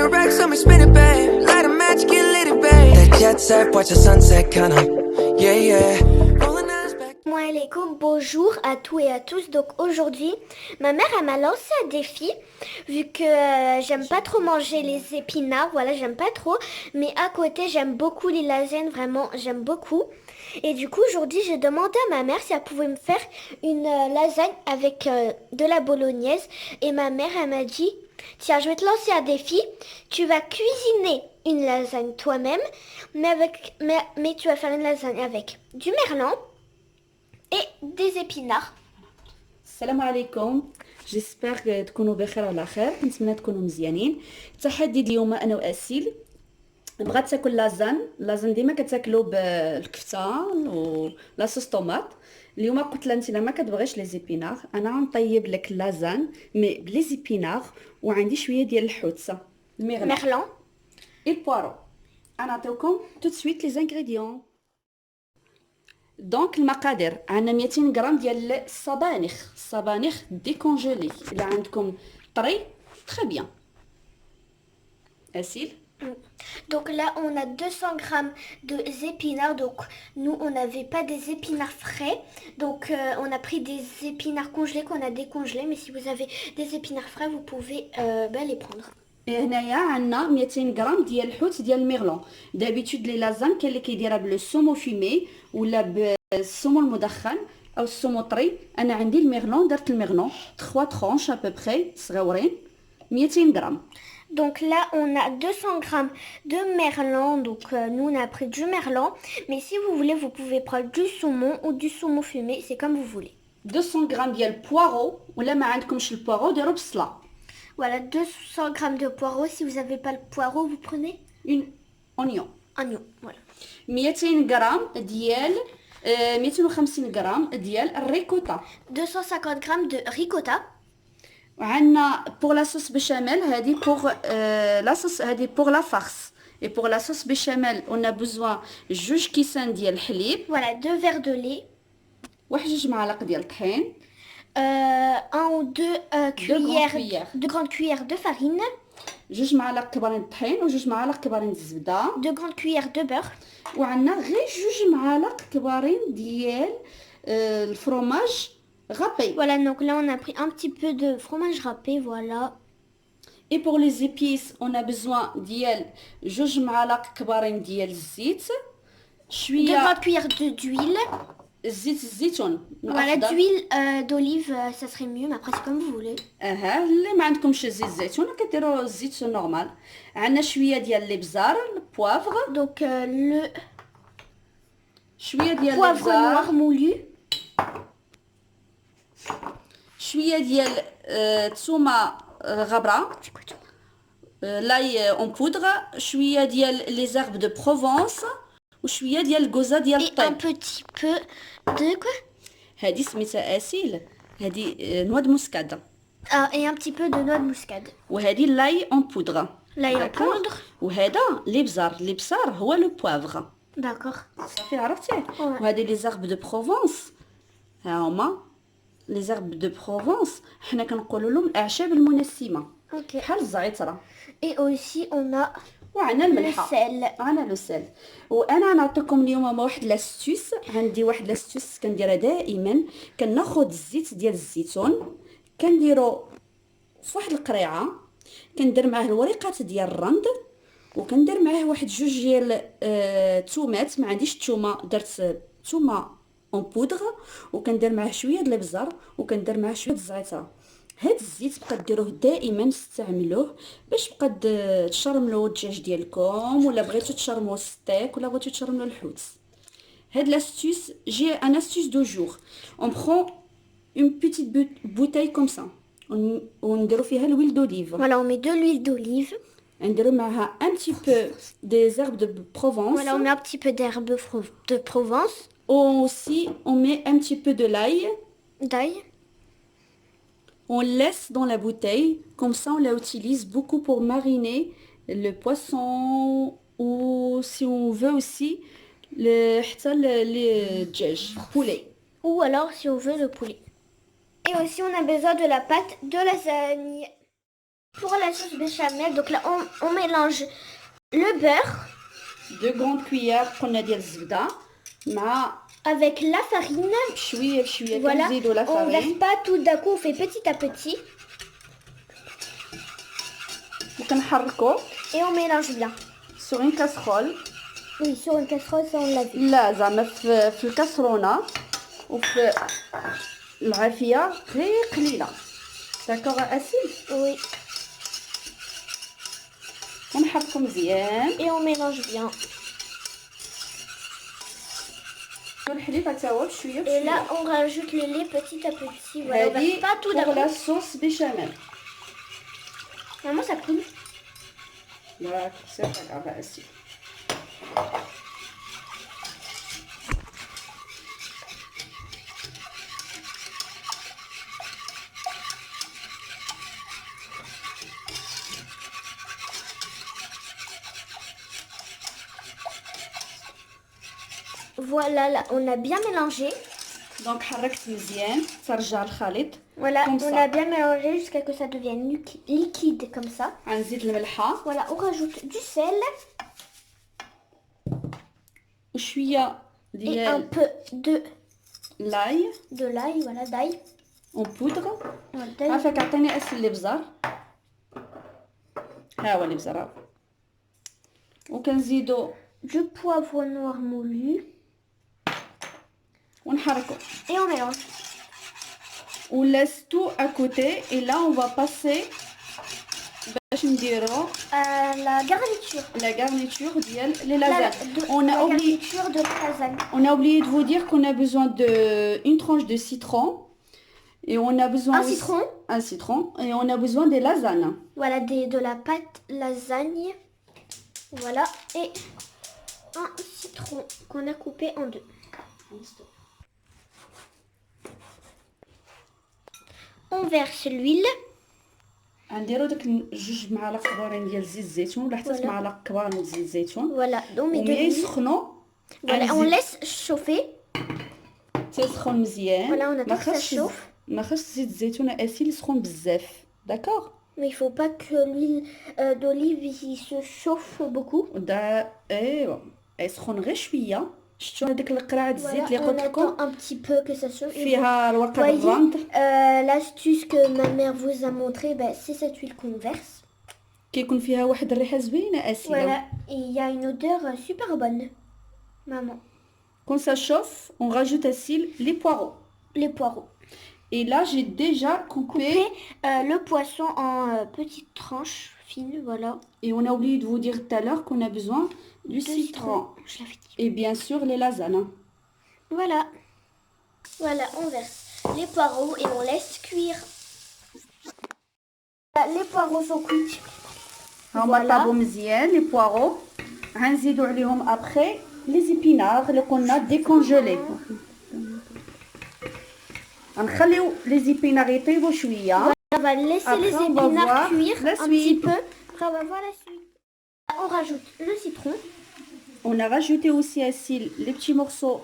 a rack, so me spin it, babe. Light a match, get lit, babe. That jet set, watch the sunset, kinda. Yeah, yeah. Rolling eyes back. Assalamu alaikum, bonjour à tous et à tous. Donc aujourd'hui, ma mère elle m'a lancé un défi vu que j'aime pas trop manger les épinards, voilà, j'aime pas trop, mais à côté j'aime beaucoup les lasagnes, vraiment j'aime beaucoup. Et du coup aujourd'hui j'ai demandé à ma mère si elle pouvait me faire une lasagne avec de la bolognaise et ma mère elle m'a dit tiens, je vais te lancer un défi, tu vas cuisiner une lasagne toi-même, mais tu vas faire une lasagne avec du merlan et des épinards. السلام عليكم. جيسبر تكونوا بخير على خير، نتمنى تكونوا مزيانين. التحدي اليوم انا واسيل بغات تاكل لازان ديما كتاكلوا بالكفته ولا صوص طوماط. اليوم قلت لها انت ما كتبغيش لي زيبينار، انا غنطيب لك لازان مي بلي زيبينار وعندي شويه ديال الحوتسه Merlan. et le poireau. نعطيوكم tout de suite les ingrédients. دونك المقادير عندنا 200 غرام ديال الصبانخ ديكونجيلي. الا عندكم طري très bien. Asile. Donc là, on a 200 grammes de épinards. Donc nous, on n'avait pas des épinards frais. Donc on a pris des épinards congelés qu'on a décongelés. Mais si vous avez des épinards frais, vous pouvez les prendre. هنايا عندنا 200 غرام ديال الحوت ديال الميغلون. دابيتود لي لازان كاين اللي كيديرها بالسومو فيمي ولا بالسومو المدخن او السومو طري. انا عندي الميغلون، درت الميغلون 3 طرونش ا بوبري صغيورين 200 غرام. Donc là, on a 200 grammes de merlan. Donc nous, on a pris du merlan. Mais si vous voulez, vous pouvez prendre du saumon ou du saumon fumé. C'est comme vous voulez. 200 غرام ديال البوارو ولا ما عندكمش البوارو ديروا بصله. Voilà, 200 grammes de poireaux. Si vous n'avez pas le poireau, vous prenez une oignon. oignon. Voilà. 200 غرام ديال 250 غرام ديال الريكوتا. 250 grammes de ricotta. وعندنا pour la sauce béchamel هذه pour la sauce هذه pour la farce. Et pour la sauce béchamel on a besoin جوج كيسان ديال الحليب. Voilà, 2 verres de lait. واحد جوج معالق ديال الطحين. 1 ou 2 cuillères, 2 grandes cuillères de farine. جوج معالق كبارين الطحين وجوج معالق كبارين الزبده. 2 grandes cuillères de beurre. وعندنا غير جوج معالق كبارين ديال الفرomage râpé. Voilà, donc là on a pris un petit peu de fromage râpé, voilà. Et pour les épices, on a besoin ديال جوج معالق كبارين ديال الزيت. 2 شويه grandes cuillères d'huile. زيت الزيتون. Voilà, d'huile d'olive, ça serait mieux, mais après c'est comme vous voulez. اللي ما عندكمش زيت الزيتون كديروا الزيت نورمال. عندنا شويه ديال الابزار البوافغ. Donc le شويه ديال poivre الابزار. noir moulu. شويه ديال الثومه غبره. لاي اون بودر. شويه ديال لي زيرب دو بروفونس وشويه ديال الكوزه ديال Et un الطيب. petit peu de quoi هذه سميتها اسيل، هذه نوع د موسكاد. Et un petit peu de noix de muscade. وهذه لاي اون بودر. L'ail en poudre. وهذا الابزار هو لو بوافغ. D'accord. صافي عرفتيه. وهذه لي زيرب دو بروفونس ها هما لي زيرب دو بروفونس حنا كنقولوا لهم الاعشاب المنسمه Ok. بحال الزعتره. Et aussi on a وعنا le الملحه. sel. عنا لو سيل. وانا نعطيكم اليوم واحد لاستوس. عندي واحد لاستوس كنديرها دائما. كناخذ الزيت ديال الزيتون كنديرو في واحد القريعه، كندير معاه الوريقات ديال الرند وكندير معاه واحد جوج ديال الثومات. ما عنديش الثومه، درت ثومه اون بودغ وكندير معاه شويه د الابزار وكندير معاه شويه د الزعتره. هاد الزيت بقى ديروه دائما استعملوه باش بقى تشرملوا الدجاج ديالكم ولا بغيتو تشرملوا الستيك ولا بغيتو تشرملوا الحوت. هاد لاستوس جي ان استوس دو جور. اون برون اون بيتيت بوتاي كوم سا ونديرو فيها الويل دوليف. Voilà, on met de l'huile d'olive. نديرو معها ان تي بو دي زيرب دو بروفونس. Voilà, on met un petit peu d'herbe de Provence. Aussi on met un petit peu de l'ail. D'ail. On laisse dans la bouteille, comme ça on la utilise beaucoup pour mariner le poisson ou si on veut aussi le djej, poulet. Ou alors si on veut le poulet. Et aussi on a besoin de la pâte de lasagne. Pour la sauce béchamel, donc là on mélange le beurre 2 grandes cuillères قلنا ديال الزبده مع avec la farine. بشويه بشويه Voilà, كنزيدوا لا on verse فارين pas tout d'un coup, on fait petit à petit وكنحركوا et on mélange bien. sur une casserole. Oui, sur une casserole, ça on l'a vu. لا زعما في الكاسرونه وفي العافيه غير قليله. داكوغ اسيل Oui, ونحركوا مزيان. et on mélange bien. الحليب حتى هو بشويه Et là, بشويه. on rajoute le lait petit à petit. Voilà, on هذه verse pas tout d'un pour la coup. sauce béchamel. Vraiment, ça coule. لا سير على اسيل. Voilà, là, on a bien mélangé. دونك حركت مزيان ترجع الخليط. Voilà, Comme on ça. a bien mélangé jusqu'à ce que ça devienne liquide comme ça. غنزيد الملحه Voilà, on rajoute du sel وشويه et un ديال peu لاي de l'ail, voilà, d'ail. اون بودغ. Voilà, d'ail. عافاك عطيني اسيل الابزار. ها هو الابزار ها. وكنزيدو Du poivre noir moulu ونحركو. et on mélange. On laisse tout à côté et là on va passer باش نديرو La garniture. la garniture ديال les La, lasagnes. On a la oublié garniture de lasagne. on a oublié de vous dire qu'on a besoin de une tranche de citron et on a besoin Un aussi- citron. un citron et on a besoin des lasagnes. Voilà, de la pâte lasagne. Voilà, et un citron qu'on a coupé en deux. On verse l'huile. غنديرو داك 2 معالق كبارين ديال زيت الزيتون ولا حتى 6 Voilà. معالق كبار من زيت الزيتون. Voilà, on met de وملي l'huile. يسخنوا Voilà, on laisse chauffer. تيسخن مزيان. Voilà, on attend ما que ça خاصش chauffe. ما خاصش زيت الزيتون اسيل يسخن بزاف. داكوغ. Mais il faut pas que l'huile d'olive il se chauffe beaucoup. ودا ايوا يسخن غير شويه. شفتوا هذيك القرعه الزيت Voilà, اللي on قلت attend لكم un petit peu que ça chauffe. Et فيها الورقه voyez, الرند l'astuce que ma mère vous a montré, ben, c'est cette huile qu'on verse. كيكون فيها واحد الريحه زوينه اسيله. Voilà, et il y a une odeur super bonne. Maman. Quand ça chauffe, on rajoute à les poireaux. Les poireaux. Et là, j'ai déjà coupé. Coupez le poisson en petites tranches fines, voilà. Et on a oublié de vous dire tout à l'heure qu'on a besoin du De citron. Je l'avais dit. Et bien sûr, les lasagnes. Voilà. Voilà, on verse les poireaux et on laisse cuire. Les poireaux sont cuits. هما Voilà. طابوا مزيان les poireaux. غنزيدوا عليهم après les épinards اللي قلنا décongelés. غنخليو les épinards يطيبوا شويه. On va laisser Après, les on va épinards voir cuire la un petit suite. peu. Après, on va voir la suite. On rajoute le citron. On a rajouté aussi à les petits morceaux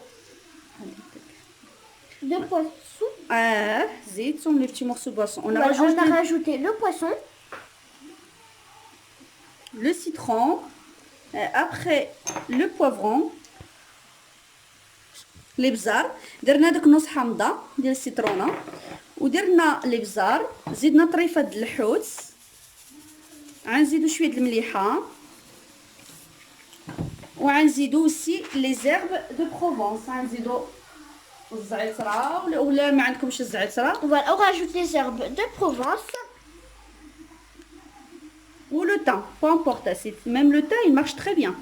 De poisson. زيتون les petits morceaux de poisson. On a Voilà, rajouté on a rajouté le poisson. le citron, après le poivron, الابزار درنا داك نص حامضه ديال السيترونه ودرنا الابزار زدنا طريفه د الحوت غنزيدو شويه د المليحه وغنزيدو aussi les herbes de Provence غنزيدو الزعتره ولا ما عندكمش الزعتره Voilà, on rajoute les herbes de Provence. ou le thym, peu importe, même le thym il marche très bien.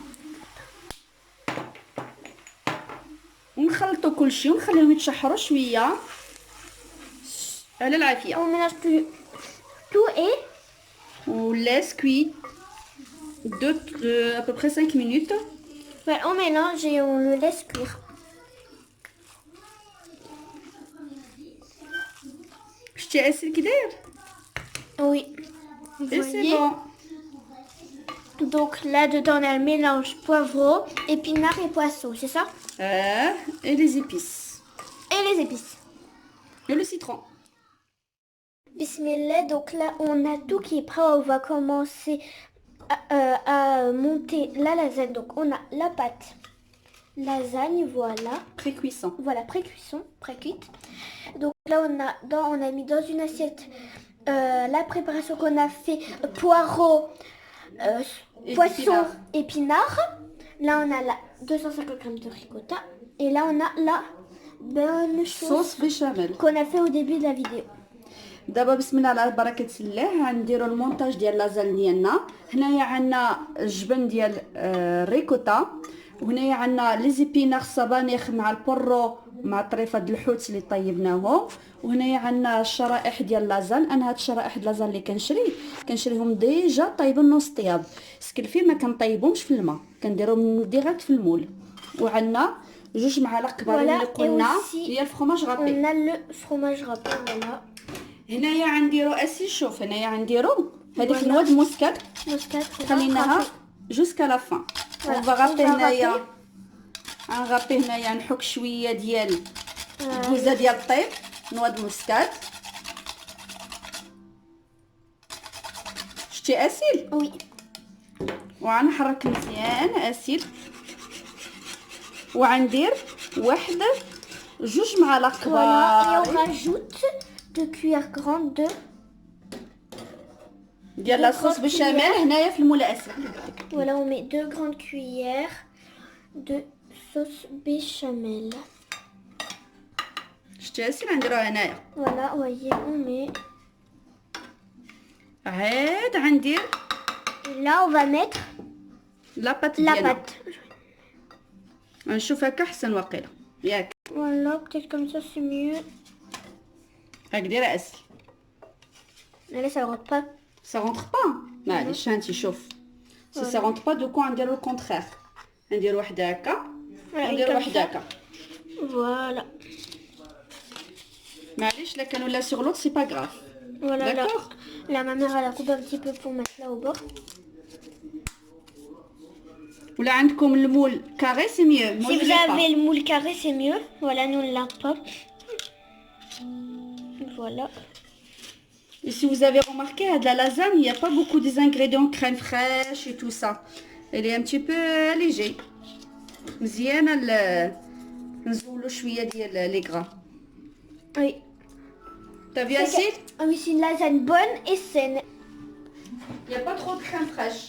ونخلطوا كل شيء ونخليهم يتشحروا شويه على العافيه. On mélange tout et On laisse cuire à peu près 5 minutes. voilà, on mélange et on le laisse cuire. شتي اسير كي داير Oui. Vous et c'est voyez. bon. Donc là-dedans, on a le mélange poivreau, épinards et poisson, c'est ça? Et les épices Et les épices. et le citron. Bismillah, donc là on a tout qui est prêt, on va commencer à monter la lasagne. Donc on a la pâte lasagne, voilà. Pré-cuisson. Voilà, pré-cuisson, pré-cuite. Donc là on a mis dans une assiette la préparation qu'on a fait, poireaux, poisson, épinards. Là on a la 250 grammes de ricotta. Et là on a la bonne sauce sauce béchamel. qu'on a fait au début de la vidéo. دابا بسم الله على بركه الله غنديروا المونتاج ديال لازال ديالنا. هنايا عندنا الجبن ديال الريكوتا، وهنايا عندنا لي زيبينار الصبانيخ مع البورو مع طريفه د الحوت اللي طيبناهم، وهنايا عندنا الشرائح ديال لازال. انا هاد الشرائح د لازال اللي كنشريهم ديجا طايبين نص طياب، سكلفي ما كنطيبهمش في الماء، كنديرهم ديريكت في المول. وعندنا جوج معالق كبار اللي قلنا هي الفرماج غابي. On a le fromage râpé, voilà. هنايا غنديرو اسي. شوف هنايا غنديرو هذيك النواد موسكات خليناها جوسكا لا فان. اون فا غابي هنايا غنغابي هنايا نحك شويه ديال الكوزه ديال الطيب نواد موسكات. شتي اسيل؟ وي. وغنحرك مزيان اسيل، وغندير واحد جوج معالق كبار. Et on rajoute 2 cuillères grandes de ديال لاصوص بشاميل هنايا في المول اسيل. Voilà, on met 2 grandes cuillères de sauce béchamel. شتي اسيل غنديروها هنايا. Voilà, voyez, on met. عاد غندير Là, on va mettre لاباط la ديالنا. pâte. غنشوف هكا حسن واقيلا ياك. Voilà, peut-être comme ça c'est mieux. هاك دايره اسيل. Mais là, ça ne rentre pas. Ça rentre pas. معليش هانتي شوف. سي ça rentre pas دو كو نديرو الكونترير. ندير وحده هكا وندير وحده هكا. Voilà. معليش لا كانوا لا سور لوط سي با غراف. Voilà, là. D'accord. Là, ma mère, elle a coupé un petit peu pour mettre là au bord. ولا عندكم المول كاري سي ميو. Si vous avez le moule carré, c'est mieux. Voilà, nous, on l'a pas. Voilà. Et si vous avez remarqué, à de la lasagne, il n'y a pas beaucoup des ingrédients crème fraîche et tout ça. Elle est un petit peu allégée. مزيانة نزولو شوية ديال لي غرا. Oui. T'as vu assez? Ah oui, c'est une lasagne bonne et saine. Il n'y a pas trop de crème fraîche.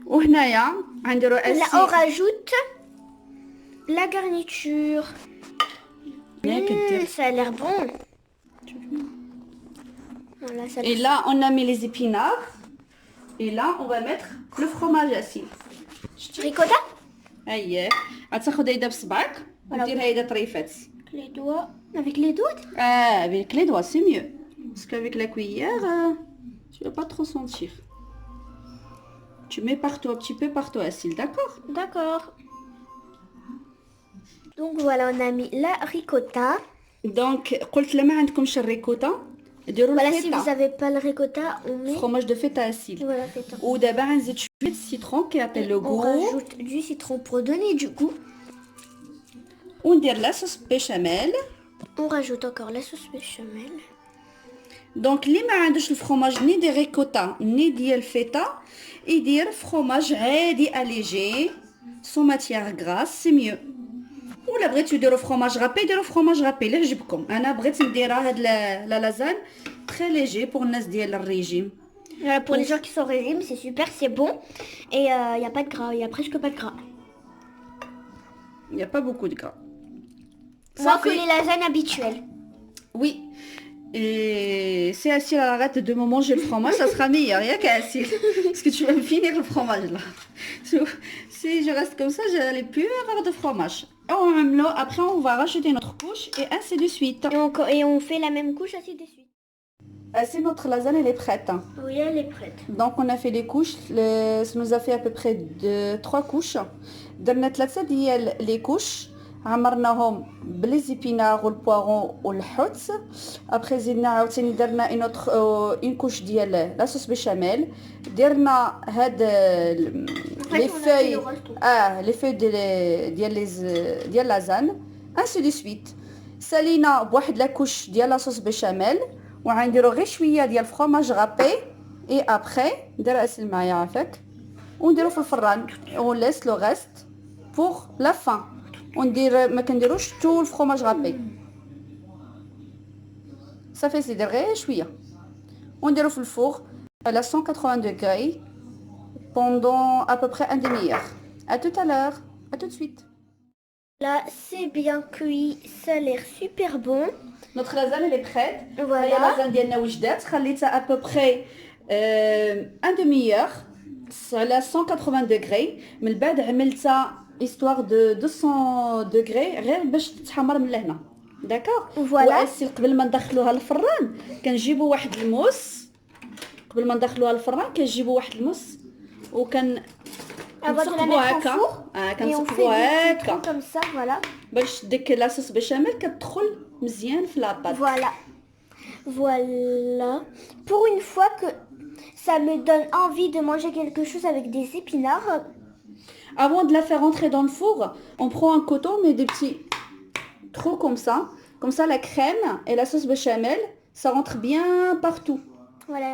وهنايا غنديرو Là, اسي. on rajoute la garniture. Ça a l'air bon. Voilà, ça Et là, on a mis les épinards. Et là, on va mettre le fromage assis. ricotta. اييه غتاخد هيدا بصبعك ودير هيدا طريفات. Les doigts. Avec les doigts. Avec les doigts, c'est mieux. Parce qu'avec la cuillère, tu vas pas trop sentir. Tu mets partout, un petit peu partout, Asile, d'accord? D'accord. Donc voilà, on a mis la ricotta. Donc, قلت لما عندكمش الريكوتا ديروا Voilà, si vous الفيتا. n'avez pas le ricotta, on met. fromage de feta Asile. Voilà, feta. ودابا غنزيد شويه citron qui appelle le On goût. rajoute du citron pour donner du goût. وندير la sauce béchamel. On rajoute encore la sauce béchamel. Donc, اللي ما عندوش الفرomage ني دي ريكوتا ني ديال فيتا يدير فرomage عادي allégé sans matière grasse, c'est mieux. ولا بغيتو ديروا فرomage râpé ديروا فرomage râpé اللي عجبكم. انا بغيت نديرها هاد لا لازان très léger pour الناس ديال الريجيم. Voilà, pour les gens qui sont au régime, c'est super, c'est bon. Et il n'y a pas de gras, il n'y a presque pas de gras. Il n'y a pas beaucoup de gras. Moins que les lasagnes habituelles. Oui. Et si Asile arrête de me manger le fromage, ça sera meilleur, rien qu'à Asile. Parce que tu vas me finir le fromage là. Si je reste comme ça, je n'allais plus avoir de fromage. Après, on va rajouter notre couche et ainsi de suite. Et on fait la même couche ainsi de suite. Ainsi, notre lasagne, elle est prête. Oui, elle est prête. Donc, on a fait des couches. Ça nous a fait à peu près 3 couches. درنا 3 ديال les couches. عمرناهم بلي زيبينار والبوارون والحوت. ابري زدنا عاوتاني درنا اون كوش ديال لا صوص بيشاميل. درنا هاد لي فوي لي فوي ديال لازان ainsi de suite. سالينا بواحد لاكوش ديال لاصوص بيشاميل وغنديرو غير شويه ديال الفرomage غابي اي ابري ندير اسل معايا عافاك ونديرو في الفران ونليس لو غيست بوغ لا فان وندير ما كنديروش تو الفرomage غابي صافي سيدير غير شويه ونديرو في الفوغ على 180 degrés pendant à peu près un demi-heure. À tout à l'heure. À tout de suite. Là, c'est bien cuit. Ça a l'air super bon. Notre lasagne elle est prête. Voilà. La lasagne ديالنا وجدات خليتها à peu près un demi-heure على 180 degrés. من بعد عملتها histoire de 200 degrés غير باش تتحمر من لهنا. داكوغ. Voilà. قبل ما ندخلوها للفران كنجيبوا واحد الموس. قبل ما ندخلوها للفران كنجيبوا واحد الموس وكان Avant de la كنثقبوا mettre en هكا four. Et on fait كنثقبوا des petits هكا trous comme ça, voilà. باش ديك لاصوص بيشاميل كتدخل مزيان في لاباط. Voilà. Voilà. Pour une fois que ça me donne envie de manger quelque chose avec des épinards. Avant de la faire entrer dans le four, on prend un coton, mais des petits trous comme ça. Comme ça, la crème et la sauce béchamel, ça rentre bien partout. Voilà.